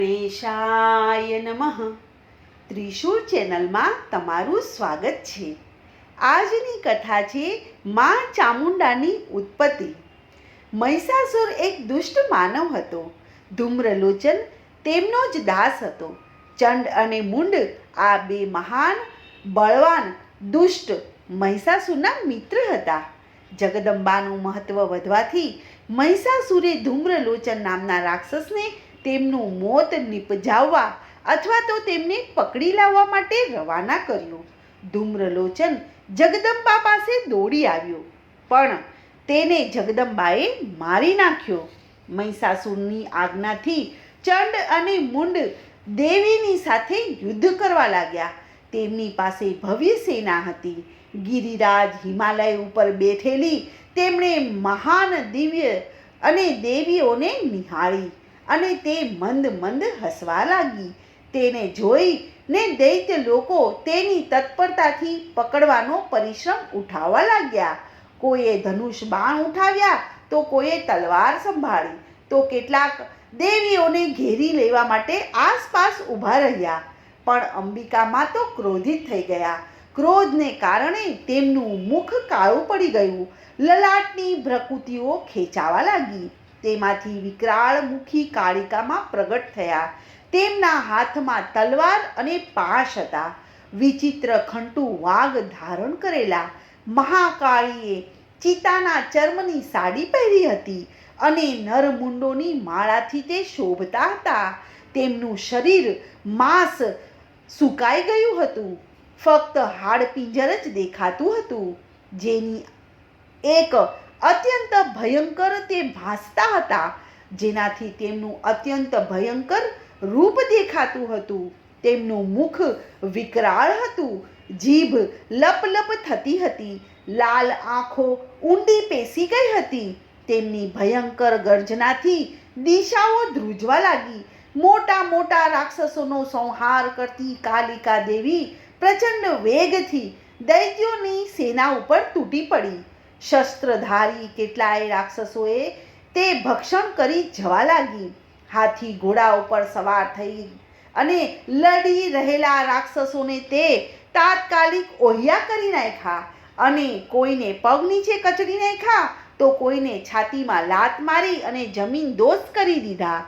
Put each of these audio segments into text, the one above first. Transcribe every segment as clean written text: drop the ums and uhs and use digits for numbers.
ગણેશાય નમઃ. ત્રિશૂળ ચેનલમાં તમારું સ્વાગત છે. આજની કથા છે માં ચામુંડાની ઉત્પત્તિ. મહિષાસુર એક દુષ્ટ માનવ હતો. ધૂમ્રલોચન તેમનો જ દાસ હતો. ચંડ અને મુંડ આ બે મહાન બળવાન દુષ્ટ મહિષાસુરના મિત્ર હતા. જગદંબાનું મહત્વ વધવાથી મહિષાસુરે ધૂમ્રલોચન નામના રાક્ષસને તેમનું મોત નિપજાવવા અથવા તો તેમને પકડી લાવવા માટે રવાના કર્યો. ધૂમ્રલોચન જગદંબા પાસે દોડી આવ્યો, પણ તેને જગદંબાએ મારી નાખ્યો. મહિષાસુરની આજ્ઞાથી ચંડ અને મુંડ દેવીની સાથે યુદ્ધ કરવા લાગ્યા. તેમની પાસે ભવ્ય સેના હતી. ગિરિરાજ હિમાલય ઉપર બેઠેલી તેમણે મહાન દિવ્ય અને દેવીઓને નિહાળી અને તે મંદ મંદ હસવા લાગી. તેને જોઈને દૈત્ય લોકો તેની તત્પરતાથી પકડવાનો પરિશ્રમ ઉઠાવવા લાગ્યા. કોઈએ ધનુષ બાણ ઉઠાવ્યા, તો કોઈએ તલવાર સંભાળી, તો કેટલાક દેવીઓને ઘેરી લેવા માટે આસપાસ ઊભા રહ્યા. પણ અંબિકામાં તો ક્રોધિત થઈ ગયા. ક્રોધને કારણે તેમનું મુખ કાળું પડી ગયું. લલાટની ભ્રુકુટીઓ ખેંચાવા લાગી. તેમાંથી વિકરાળ મુખી કાળિકામાં પ્રગટ થયા. તેમના હાથમાં તલવાર અને પાશ હતા. વિચિત્ર ખંટુ વાઘ ધારણ કરેલા. મહાકાળીએ ચિતાના ચર્મની સાડી પહેરી હતી અને નરમુંડોની માળાથી તે શોભતા હતા. તેમનું શરીર માંસ સુકાઈ ગયું હતું. ફક્ત હાડપિંજર જ દેખાતું હતું. જેની એક અત્યંત ભયંકર તે ભાસતા હતા, જેનાથી તેમનું અત્યંત ભયંકર રૂપ દેખાતું હતું. તેમનું મુખ વિકરાળ હતું. જીભ લપ લપ થતી હતી. લાલ આંખો ઊંડી પેસી ગઈ હતી. તેમની ભયંકર ગર્જનાથી દિશાઓ ધ્રુજવા લાગી. મોટા મોટા રાક્ષસોનો સંહાર કરતી કાલિકા દેવી પ્રચંડ વેગથી દૈત્યોની સેના ઉપર તૂટી પડી. શસ્ત્રધારી કેટલાય રાક્ષસોએ તે ભક્ષણ કરી જવા લાગી. હાથી ઘોડા ઉપર સવાર થઈ અને લડી રહેલા રાક્ષસોને તે તાત્કાલિક ઓહિયા કરી નાખ્યા અને કોઈને પગ નીચે કચડી નાખ્યા, તો કોઈને છાતીમાં લાત મારી અને જમીન દોષ કરી દીધા.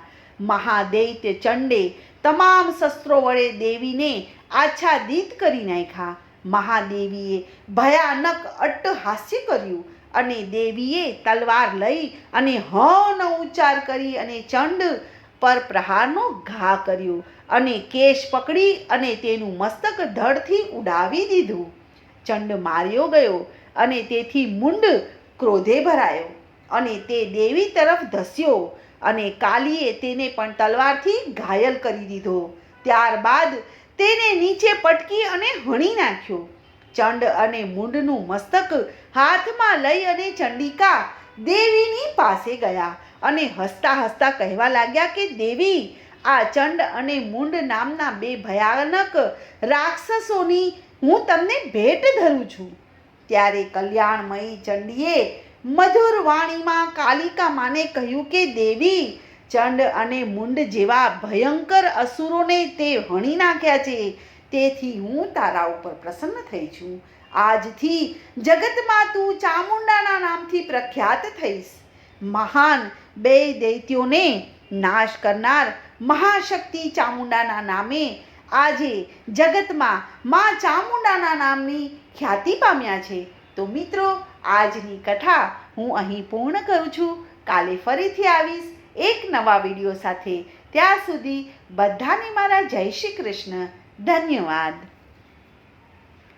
મહાદૈત્ય ચંડે તમામ શસ્ત્રો વડે દેવીને આચ્છાદિત કરી નાખ્યા. મહાદેવીએ ભયાનક અટ્ટહાસ્ય કર્યું અને દેવીએ તલવાર લઈ અને હનો ઉચ્ચાર કરી અને ચંડ પર પ્રહારનો ઘા કર્યો અને કેશ પકડી અને તેનું મસ્તક ધડથી ઉડાવી દીધું. ચંડ માર્યો ગયો અને તેથી મુંડ ક્રોધે ભરાયો અને તે દેવી તરફ ધસ્યો અને કાલીએ તેને પણ તલવારથી ઘાયલ કરી દીધો. ત્યારબાદ તેને નીચે પટકી અને હણી નાખ્યો. ચંડ અને મુંડનું મસ્તક હાથમાં લઈ અને ચંડિકા દેવીની પાસે ગયા અને હસતા હસતા કહેવા લાગ્યા કે દેવી, આ ચંડ અને મુંડ નામના બે ભયાનક રાક્ષસોની હું તમને ભેટ ધરું છું. ત્યારે કલ્યાણમયી ચંડીએ મધુર વાણીમાં કાલિકા માને કહ્યું કે દેવી, ચંડ અને મુંડ જેવા ભયંકર અસુરોને તે હણી નાખ્યા છે. તેથી હું તારા ઉપર પ્રસન્ન થઈ છું. આજથી જગતમાં તું ચામુંડાના નામથી પ્રખ્યાત થઈશ. મહાન બે દૈત્યોને નાશ કરનાર મહાશક્તિ ચામુંડાના નામે આજે જગતમાં માં ચામુંડાના નામની ખ્યાતિ પામ્યા છે. તો મિત્રો, આજની કથા હું અહીં પૂર્ણ કરું છું. કાલે ફરીથી આવીશ એક નવા વિડીયો સાથે. ત્યાં સુધી બધાને મારા જય શ્રી કૃષ્ણ. ધન્યવાદ.